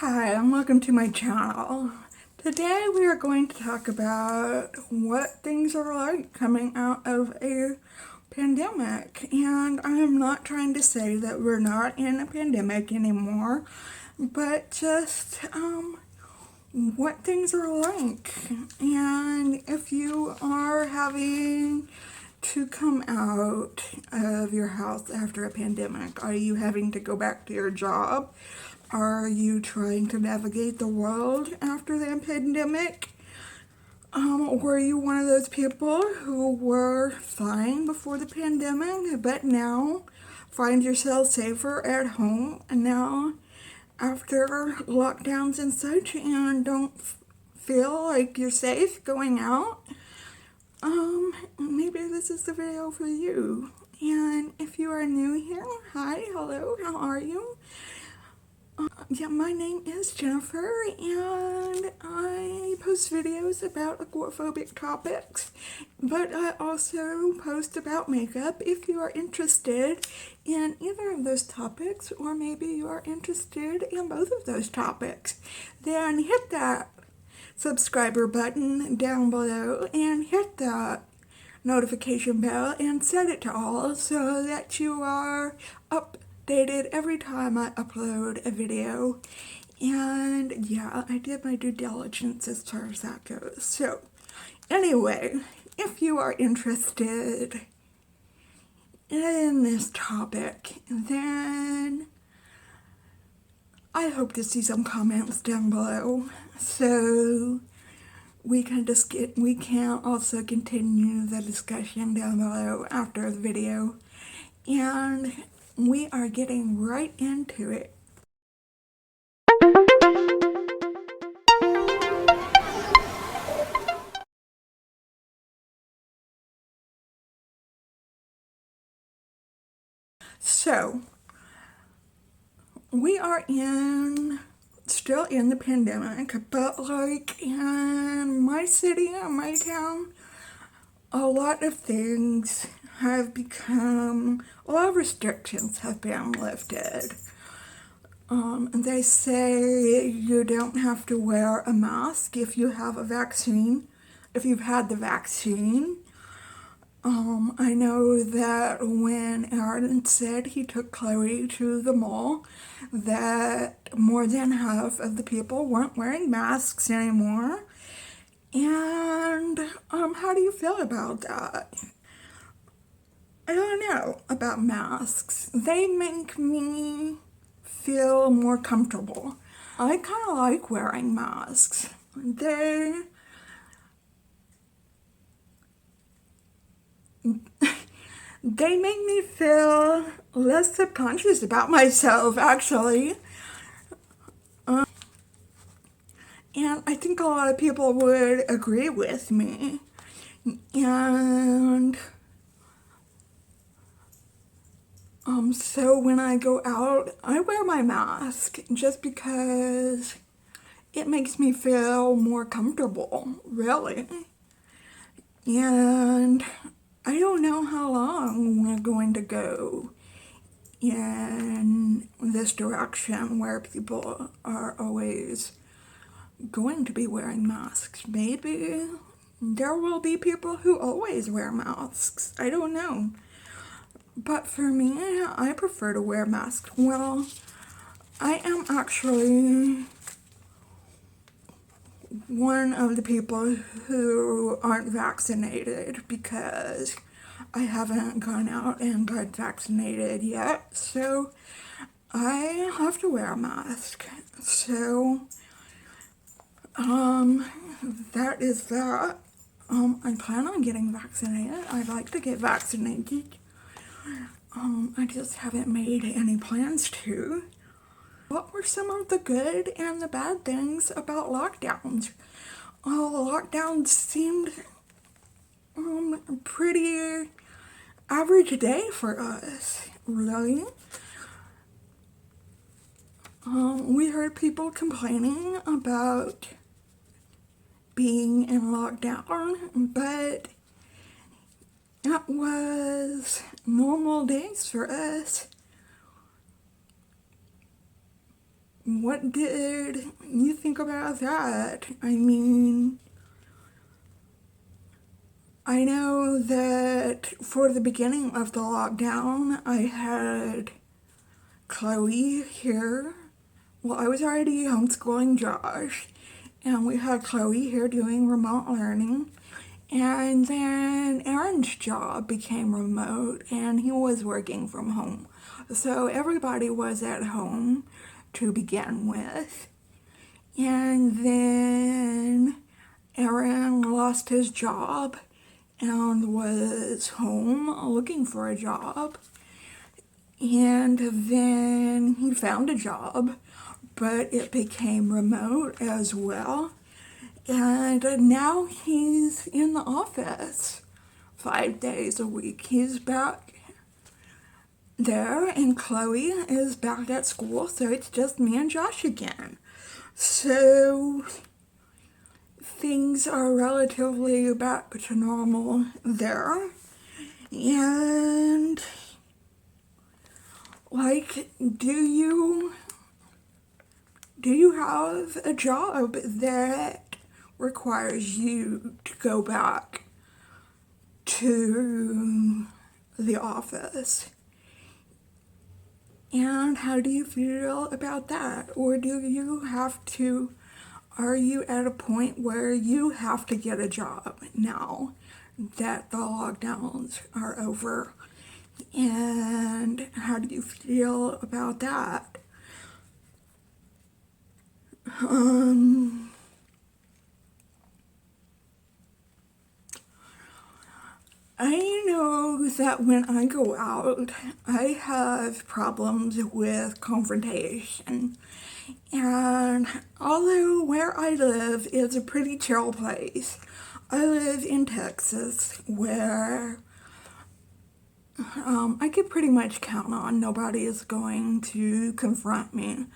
Hi, and welcome to my channel. Today we are going to talk about what things are like coming out of a pandemic. And I am not trying to say that we're not in a pandemic anymore, but just what things are like. And if you are having to come out of your house after a pandemic, are you having to go back to your job? Are you trying to navigate the world after the pandemic? Were you one of those people who were fine before the pandemic, but now find yourself safer at home and now after lockdowns and such and don't feel like you're safe going out? Maybe this is the video for you. And if you are new here, hi, hello, how are you? Yeah, my name is Jennifer, and I post videos about agoraphobic topics, but I also post about makeup if you are interested in either of those topics, or maybe you are interested in both of those topics. Then hit that subscriber button down below and hit that notification bell and set it to all so that you are updated every time I upload a video. And yeah, I did my due diligence as far as that goes. So anyway, if you are interested in this topic, then I hope to see some comments down below so we can also continue the discussion down below after the video. And we are getting right into it. So, we are still in the pandemic, but like in my city and my town, a lot of things have become, a lot of restrictions have been lifted. They say you don't have to wear a mask if you have a vaccine, if you've had the vaccine. I know that when Aaron said he took Chloe to the mall, that more than half of the people weren't wearing masks anymore. And how do you feel about that? I don't know about masks. They make me feel more comfortable. I kind of like wearing masks. They make me feel less subconscious about myself, actually. And I think a lot of people would agree with me. And so when I go out, I wear my mask just because it makes me feel more comfortable, really. And I don't know how long we're going to go in this direction where people are always going to be wearing masks. Maybe there will be people who always wear masks. I don't know. But for me, I prefer to wear masks. Well, I am actually one of the people who aren't vaccinated because I haven't gone out and got vaccinated yet, so I have to wear a mask. So, that is that. I plan on getting vaccinated. I'd like to get vaccinated. I just haven't made any plans to. What were some of the good and the bad things about lockdowns? Oh, the lockdowns seemed pretty average day for us, really. We heard people complaining about being in lockdown, but that was normal days for us. what did you think about that? I mean, I know that for the beginning of the lockdown, I had Chloe here. Well, I was already homeschooling Josh, and we had Chloe here doing remote learning. And then Aaron's job became remote, and he was working from home. So everybody was at home to begin with. And then Aaron lost his job and was home looking for a job. And then he found a job, but it became remote as well. And now he's in the office 5 days a week. He's back there, and Chloe is back at school, so it's just me and Josh again. So things are relatively back to normal there. And like, do you have a job that requires you to go back to the office? And how do you feel about that? Or are you at a point where you have to get a job now that the lockdowns are over? And how do you feel about that? I know that when I go out, I have problems with confrontation. And although where I live is a pretty chill place, I live in Texas where I could pretty much count on nobody is going to confront me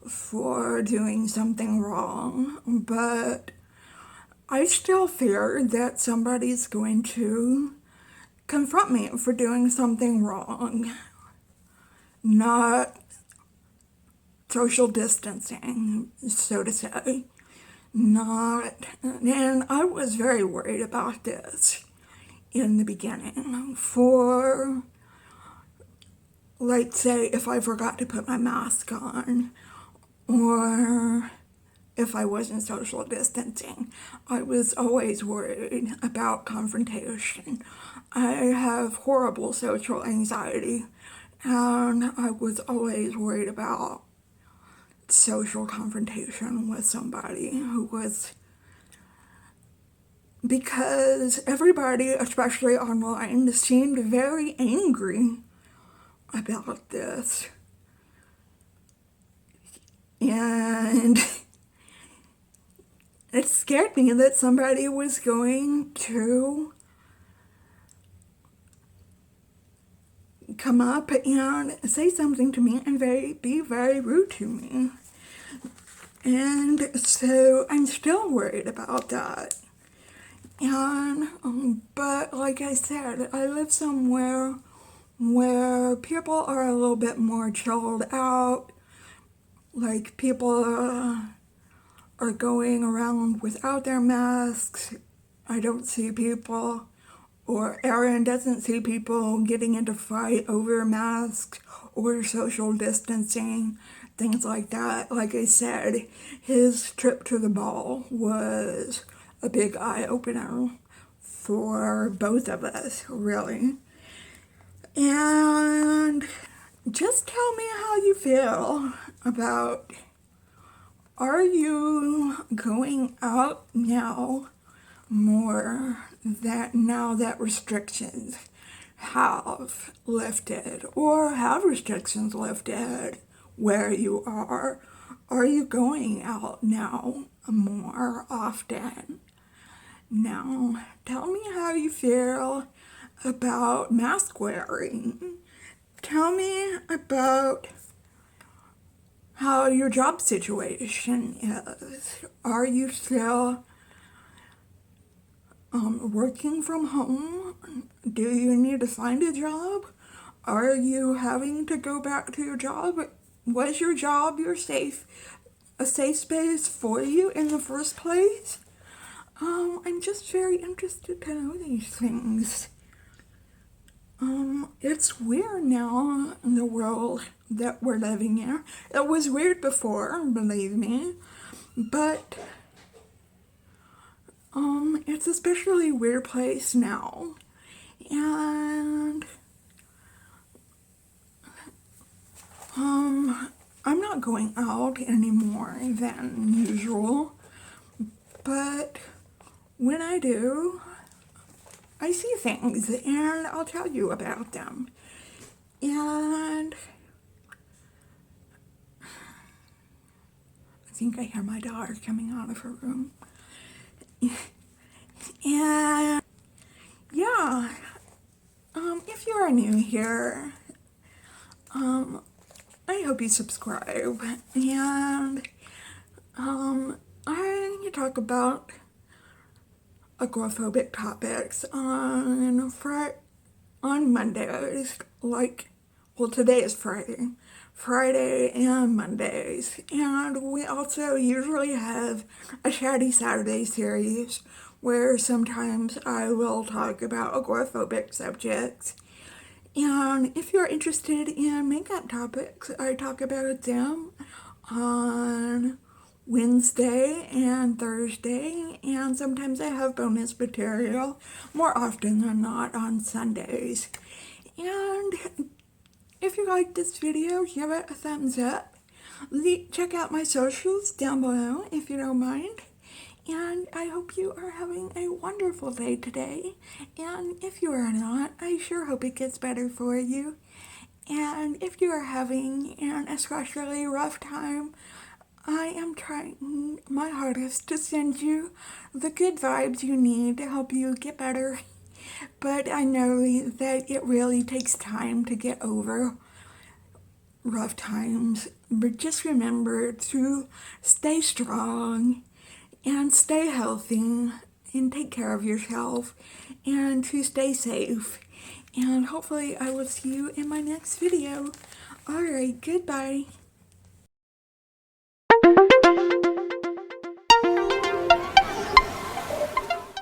for doing something wrong. But I still fear that somebody's going to confront me for doing something wrong. Not social distancing, so to say. And I was very worried about this in the beginning. For, like, say, if I forgot to put my mask on, or if I wasn't social distancing, I was always worried about confrontation. I have horrible social anxiety, and I was always worried about social confrontation with somebody who was, because everybody, especially online, seemed very angry about this. And it scared me that somebody was going to come up and say something to me and be very rude to me. And so I'm still worried about that. But like I said, I live somewhere where people are a little bit more chilled out. Like, people are going around without their masks. I don't see people, or Aaron doesn't see people getting into fight over masks or social distancing, things like that. Like I said, his trip to the mall was a big eye-opener for both of us, really. And just tell me how you feel about, are you going out now more now that restrictions have lifted, or have restrictions lifted where you are? Are you going out now more often? Now, tell me how you feel about mask wearing. Tell me about how your job situation is. Are you still working from home? Do you need to find a job? Are you having to go back to your job Was your job a safe space for you in the first place? I'm just very interested to know these things. It's weird now in the world that we're living in. It was weird before, believe me, but it's especially a weird place now. And I'm not going out any more than usual, but when I do, I see things and I'll tell you about them. And I think I hear my daughter coming out of her room. And yeah, if you are new here, I hope you subscribe. And I talk about agoraphobic topics on Mondays, today is Friday and Mondays, and we also usually have a Chatty Saturday series where sometimes I will talk about agoraphobic subjects. And if you're interested in makeup topics, I talk about them on Wednesday and Thursday, and sometimes I have bonus material, more often than not on Sundays. And if you like this video, give it a thumbs up. Check out my socials down below if you don't mind. And I hope you are having a wonderful day today. And if you are not, I sure hope it gets better for you. And if you are having an especially rough time, I am trying my hardest to send you the good vibes you need to help you get better. But I know that it really takes time to get over rough times. But just remember to stay strong and stay healthy and take care of yourself and to stay safe. And hopefully I will see you in my next video. Alright, goodbye.